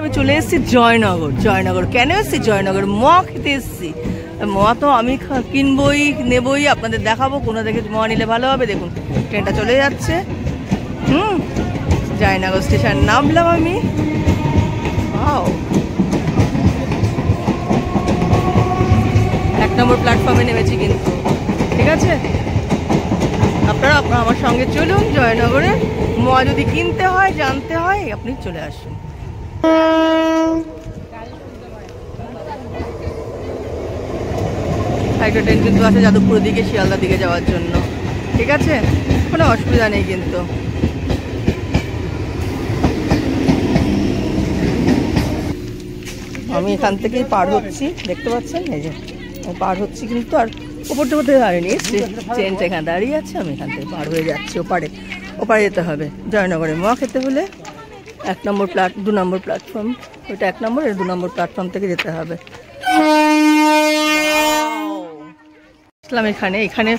আমি চলে এসেছি জয়নগর কেন এসেছি? জয়নগর মোয়া খেতে এসেছি। মোয়া তো আমি কিনবই নেবই, আপনাদের দেখাবো কোনো দেখে মোয়া নিলে ভালো হবে। দেখুন ট্রেনটা চলে যাচ্ছে। জয়নগর স্টেশন নামলাম আমি। 1 নম্বর প্ল্যাটফর্মে নেমেছি কিন্তু, ঠিক আছে? আপনারা আমার সঙ্গে চলুন। জয়নগরে মোয়া যদি কিনতে হয়, জানতে হয়, আপনি চলে আসুন। একটা ট্রেন কিন্তু আছে যাদবপুরের দিকে, শিয়ালদার দিকে যাওয়ার জন্য, ঠিক আছে? কোনো অসুবিধা নেই কিন্তু। আমি এখান থেকেই পার হচ্ছি, দেখতে পাচ্ছেন? এই যে পার হচ্ছি কিন্তু, আর ওপরটা কোথায় দাঁড়িয়ে ট্রেনটা এখানে দাঁড়িয়ে আছে, আমি এখান থেকে পার হয়ে যাচ্ছি। ওপারে যেতে হবে জয়নগরে মোয়া খেতে হলে। 2 নম্বর প্ল্যাটফর্ম, ওইটা 1 নম্বর, এর 2 নম্বর প্ল্যাটফর্ম থেকে যেতে হবে। এখানে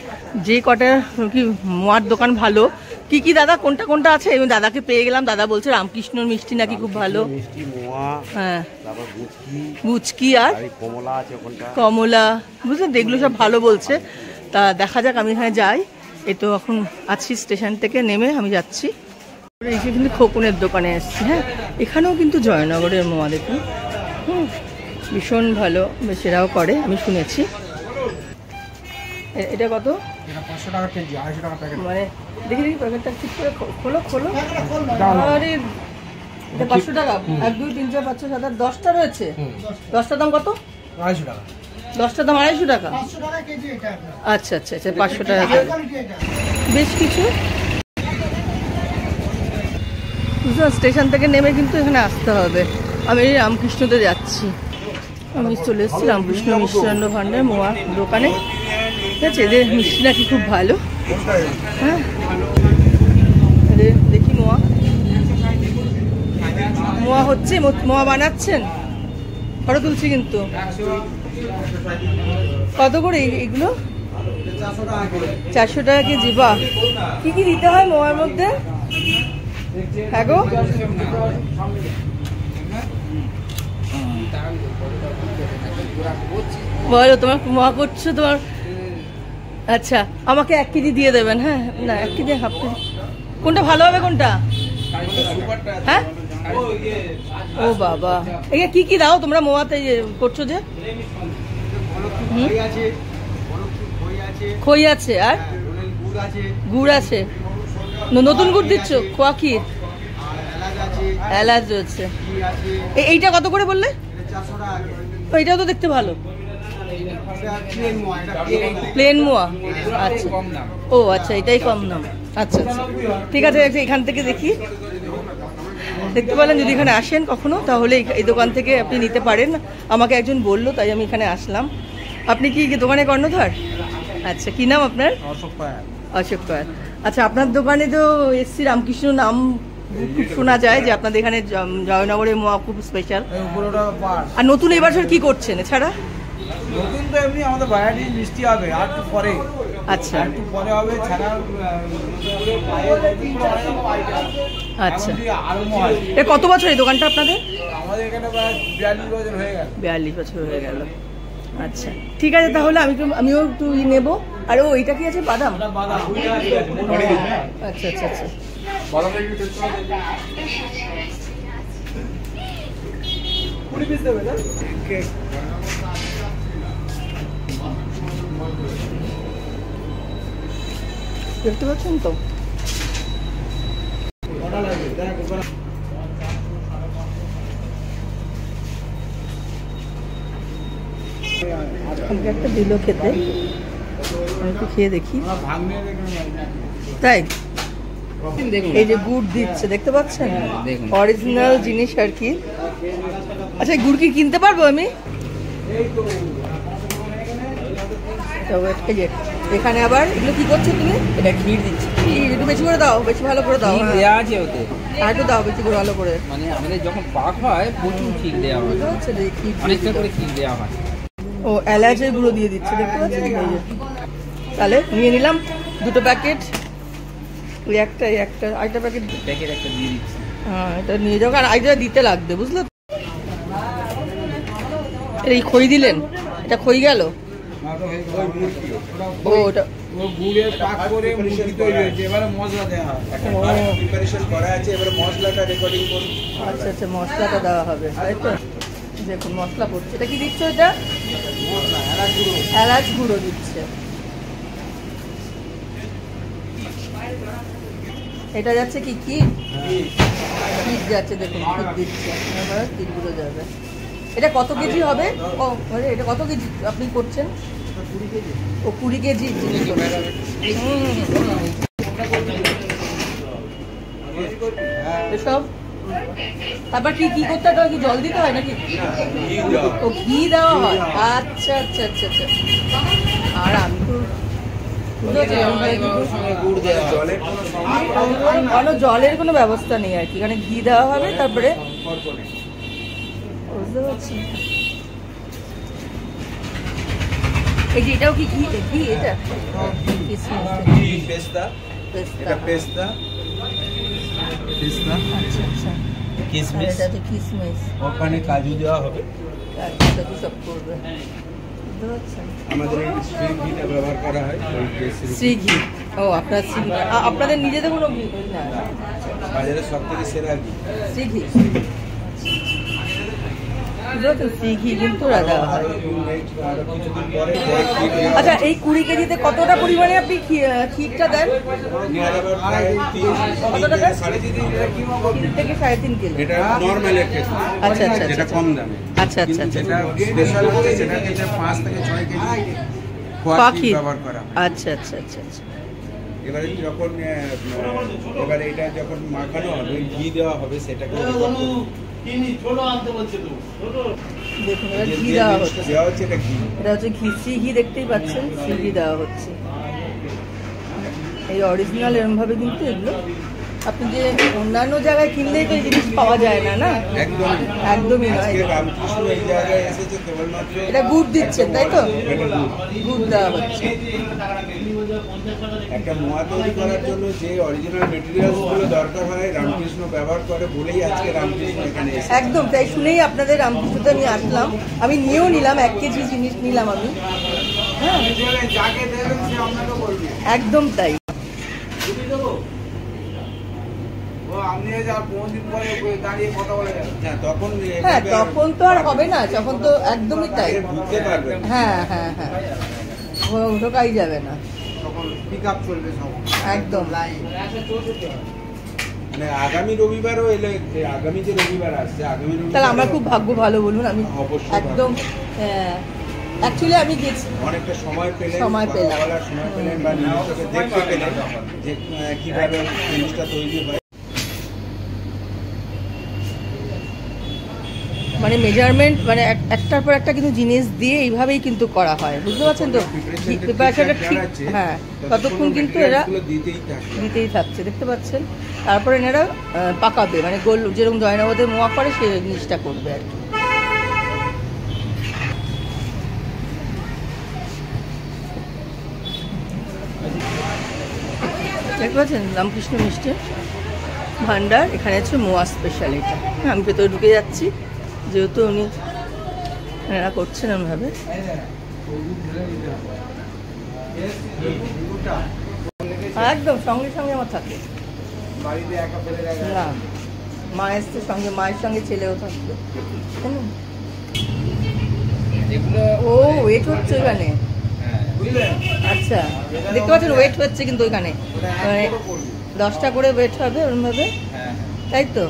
যে কটা কি মোয়ার দোকান ভালো, কি দাদা কোনটা আছে? আমি দাদাকে পেয়ে গেলাম, দাদা বলছে রামকৃষ্ণর মিষ্টি নাকি খুব ভালো। হ্যাঁ, মুচকি আর কমলা, বুঝলেন, এগুলো সব ভালো বলছে। তা দেখা যাক, আমি এখানে যাই। এই তো এখন আছি স্টেশন থেকে নেমে আমি যাচ্ছি। কিন্তু খোকনের দোকানে এসছি। হ্যাঁ, এখানেও কিন্তু জয়নগরের মোয়া দেখুন, ভীষণ ভালো, সেরাও করে আমি শুনেছি। এটা কত? 500 টাকা কেজি, 250 টাকা প্যাকেট। মানে দেখি প্যাকেটটা ঠিক করে খোলো। আরে এটা 500 টাকা। 1 2 3 4 5 6 7 8 10টা রয়েছে। 10টার দাম কত? 250 টাকা। 10টার দাম 250 টাকা। 500 টাকা কেজি এটা। আচ্ছা, 500 টাকা বেশ কিছু। স্টেশন থেকে নেমে কিন্তু এখানে আসতে হবে। আমি রামকৃষ্ণতে যাচ্ছি। আমি চলে এসেছি রামকৃষ্ণ মিষ্টান্ন ভান্ডার মোয়া দোকানে, ঠিক আছে? এদের মিষ্টি নাকি খুব ভালো। হ্যাঁ, দেখি মোয়া হচ্ছে, মোয়া বানাচ্ছেন, ফটো তুলছি কিন্তু। কত করে এগুলো? 400 টাকা কেজি। বাহ, কি দিতে হয় মোয়ার মধ্যে? হ্যাঁ গো, বলো তোমার মোয়া করছো তোমার। আচ্ছা, আমাকে 1 কেজি দিয়ে দেবেন। হ্যাঁ, না 1 কেজি, হাফ কেজি। কোনটা ভালো হবে কোনটা? হ্যাঁ, ও বাবা, এই কি দাও তোমরা মোয়াতে করছো যে? খই আছে আর গুড় আছে। নতুন গুড় দিচ্ছ? খোয়া ক্ষীর, এলাচ রয়েছে। এইটা কত করে বললে? এইটাও তো দেখতে ভালো, প্লেন মোয়া। আচ্ছা, ও আচ্ছা, এটাই কম দাম। আচ্ছা, ঠিক আছে। এখান থেকে দেখি, দেখতে পেলেন? যদি এখানে আসেন কখনো, তাহলে এই দোকান থেকে আপনি নিতে পারেন। আমাকে একজন বললো, তাই আমি এখানে আসলাম। আপনি কি দোকানে কর্ণধার? আচ্ছা, কি নাম আপনার? অশোক পায়ার। আচ্ছা, আপনার দোকানে তো এসছি, রামকৃষ্ণ নাম খুব শোনা যায় যে আপনাদের এখানে জয়নগরের মোয়া খুব স্পেশাল। আর নতুন এই বছর কি করছেন এছাড়া? নতুন তো এমনি আমাদের ভ্যারাইটি মিষ্টি হবে, আর একটু পরে। আচ্ছা, একটু পরে হবে ছাড়া। আচ্ছা, এটা কত বছর এই দোকানটা আপনাদের? আমাদের এখানে প্রায় 42 বছর হয়ে গেল। 42 বছর হয়ে গেল। আচ্ছা, ঠিক আছে, তাহলে আমিও একটু নেবো। আর ও এটা কি আছে? বাদাম। আচ্ছা, দেখতে পাচ্ছেন তো? একটা দিল খেতে, আমি একটু খেয়ে দেখি। তাই এই যে গুড় দিচ্ছে, দেখতে পাচ্ছেন? অরিজিনাল জিনিস আর কি। আচ্ছা, গুড় কি কিনতে পারবো আমি? এখানে আবার এগুলো কি করছো তুমি? এটা ক্ষীর দিচ্ছি। ক্ষীর একটু বেশি করে দাও, বেশি ভালো করে দাও। দেওয়া আছে ওতে, আর একটু দাও বেশি করে ভালো করে। মানে আমাদের যখন পাক হয় প্রচুর ক্ষীর দেওয়া হয়, অনেকটা করে ক্ষীর দেওয়া হয়। ও এলাচের গুঁড়ো দিয়ে দিচ্ছে, দেখতে পাচ্ছেন? তাহলে নিয়ে নিলাম 2টো প্যাকেট। একটা আরেকটা প্যাকেট একটা দিয়ে দিচ্ছি। হ্যাঁ, এটা নিয়ে যাও, আর আরেকটা দিতে লাগবে, বুঝলে? এই খই দিলেন, এটা খই গেল। না তো হয়ে গেল। ও ওটা ও গুড়ে পাক করে মুরগি তৈরি হয়েছে, এবারে মশলা দেওয়া হয়। একটা প্রিপারেশন করা আছে, এবারে মশলাটা রেকর্ডিং করুন। আচ্ছা আচ্ছা, মশলাটা দেওয়া হবে তাই তো। দেখুন মশলা পড়ছে, এটা কি দিচ্ছ? এটা মশলা এলাচ গুঁড়ো। এলাচ গুঁড়ো দিচ্ছে। এটা যাচ্ছে কি ক্ষীর? ক্ষীর যাচ্ছে, দেখুন ক্ষীর দিচ্ছে, এবার ক্ষীরগুলো যাবে। এটা কত কেজি হবে? ও মানে এটা কত কেজি আপনি করছেন? 20 কেজি জিনিস করছেন। এসব তারপর কি কি করতে হয়? কি জল দিতে হয় নাকি? ও ঘি দেওয়া হয়। আচ্ছা আচ্ছা আচ্ছা আচ্ছা। আর আমি তো জলের কোনো ব্যবস্থা নেই আর কি, এখানে ঘি দেওয়া হবে তারপরে বুঝতে পারছি। এই যে এটাও কি ঘি? ঘি এটা পেস্তা, পেস্তা। এটা পেস্তা, পেস্তা, আচ্ছা আচ্ছা, কিশমিশ, এটা তো কিশমিশ, ওখানে কাজু দেওয়া হবে। কাজু সব করবে, বুঝতে পারছেন। আমাদের এই শ্রী ঘিটা ব্যবহার করা হয়, শ্রী ঘি। ও আপনার শ্রী ঘি, আপনাদের নিজেদের কোনো ঘি না? বাজারে সব থেকে সেরা ঘি। শ্রী ঘি, শ্রী ঘি কিন্তু দেওয়া হয়। আরো কিছুদিন পরে আচ্ছা, এই 20 কেজিতে কতটা পরিমাণে আপনি ক্ষীরটা দেন? কত টাকা? 3 থেকে 3.5 কিলো। এটা নরমাল একটা আচ্ছা আচ্ছা যেটা আচ্ছা কম দামে। আচ্ছা আচ্ছা আচ্ছা। যেটা স্পেশাল হচ্ছে সেটা থেকে 5 থেকে 6 কেজি খোয়া ক্ষীর ব্যবহার করা হয়। আচ্ছা আচ্ছা আচ্ছা আচ্ছা। এবারে যখন এবারে এটা যখন মাখানো হবে, ঘি দেওয়া হবে, সেটাকে দেখুন এবার ঘি দেওয়া হচ্ছে। দেওয়া হচ্ছে, এটা ঘি। এটা হচ্ছে ঘি, শ্রী ঘি দেখতেই পাচ্ছেন, শ্রী ঘি দেওয়া হচ্ছে। এই অরিজিনাল এরকম ভাবে কিন্তু এগুলো আপনি যে অন্যান্য জায়গায় কিনলেই তো এই জিনিস পাওয়া যায় না, না? একদমই নয়। আজকে রামকৃষ্ণ এই জায়গায় এসেছে কেবলমাত্র। এটা গুড় দিচ্ছেন তাই তো? এটা গুড়। গুড় দেওয়া হচ্ছে। একটা মোয়া তৈরি করার জন্য যে অরিজিনাল মেটেরিয়ালস গুলো দরকার হয় রামকৃষ্ণ ব্যবহার করে বলেই আজকে রামকৃষ্ণ এখানে এসেছে। একদম তাই, শুনেই আপনাদের রামকৃষ্ণতে আমি আসলাম। আমি নিয়েও নিলাম, 1 কেজি জিনিস নিলাম আমি। হ্যাঁ যাকে দেবেন সে আপনাকে বলবে। একদম তাই। ও আপনি যা 15 দিন পরে দাঁড়িয়ে কথা বলে যাবেন। হ্যাঁ, তখন হ্যাঁ তখন তো আর হবে না, তখন তো একদমই তাই। বুঝতে পারবেন। হ্যাঁ হ্যাঁ হ্যাঁ, ঢোকাই যাবে না, তখন পিক আপ চলবে সব একদম। মানে আগামী রবিবারও এলে, আগামী যে রবিবার আসছে, আগামী রবিবার তাহলে আমার খুব ভাগ্য ভালো বলুন, আমি অবশ্যই একদম অ্যাকচুয়ালি আমি গেছি, অনেকটা সময় পেলেন, সময় পেলাম। কথা বলার সময় পেলেন বা নিজেকে দেখতে পেলেন যে কিভাবে জিনিসটা তৈরি হয়। মানে মেজারমেন্ট মানে একটার পর একটা কিন্তু জিনিস দিয়ে এইভাবেই কিন্তু করা হয়, বুঝতে পারছেন তো? প্রিপারেশনটা ঠিক, হ্যাঁ ততক্ষণ কিন্তু এরা দিতেই থাকছে, দেখতে পাচ্ছেন। তারপরে এনারা পাকাবে, মানে গোল যেরকম জয়নগরের মোয়া করে সেই জিনিসটা করবে আর কি। দেখতে পাচ্ছেন রামকৃষ্ণ মিষ্টি ভান্ডার, এখানে হচ্ছে মোয়া স্পেশাল। এটা আমি ভেতরে ঢুকে যাচ্ছি, যেহেতু উনি এরা করছেন এমনভাবে। একদম সঙ্গে সঙ্গে আমার থাকে না, মায়ের সঙ্গে, মায়ের সঙ্গে ছেলেও থাকবে। ও ওয়েট হচ্ছে এখানে, আচ্ছা দেখতে পাচ্ছেন ওয়েট হচ্ছে কিন্তু ওইখানে, মানে 10টা করে ওয়েট হবে ওরমভাবে, তাই তো?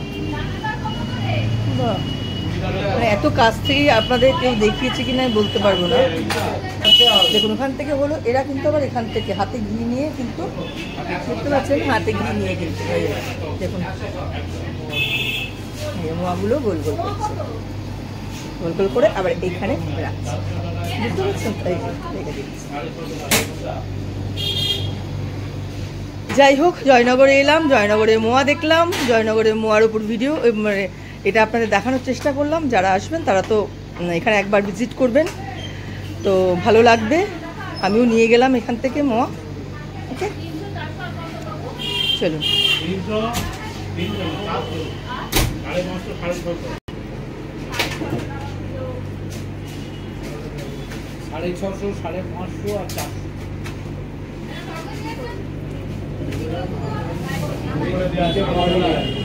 মানে এত কাছ থেকেই আপনাদের কেউ দেখিয়েছে কিনা বলতে পারবো না। দেখুন ওখান থেকে হলো, এরা কিন্তু আবার এখান থেকে হাতে ঘি নিয়ে কিন্তু, দেখতে পাচ্ছেন হাতে ঘি নিয়ে কিন্তু দেখুন মোয়াগুলো গোল গোল করছে, গোল গোল করে আবার এইখানে রাখছে, বুঝতে পারছেন? তাই রেখে দিচ্ছি। যাই হোক, জয়নগরে এলাম, জয়নগরে মোয়া দেখলাম, জয়নগরের মোয়ার উপর ভিডিও মানে এটা আপনাদের দেখানোর চেষ্টা করলাম। যারা আসবেন তারা তো এখানে একবার ভিজিট করবেন, তো ভালো লাগবে। আমিও নিয়ে গেলাম এখান থেকে মোয়া। ওকে চলুন। 650, 550 আর 400।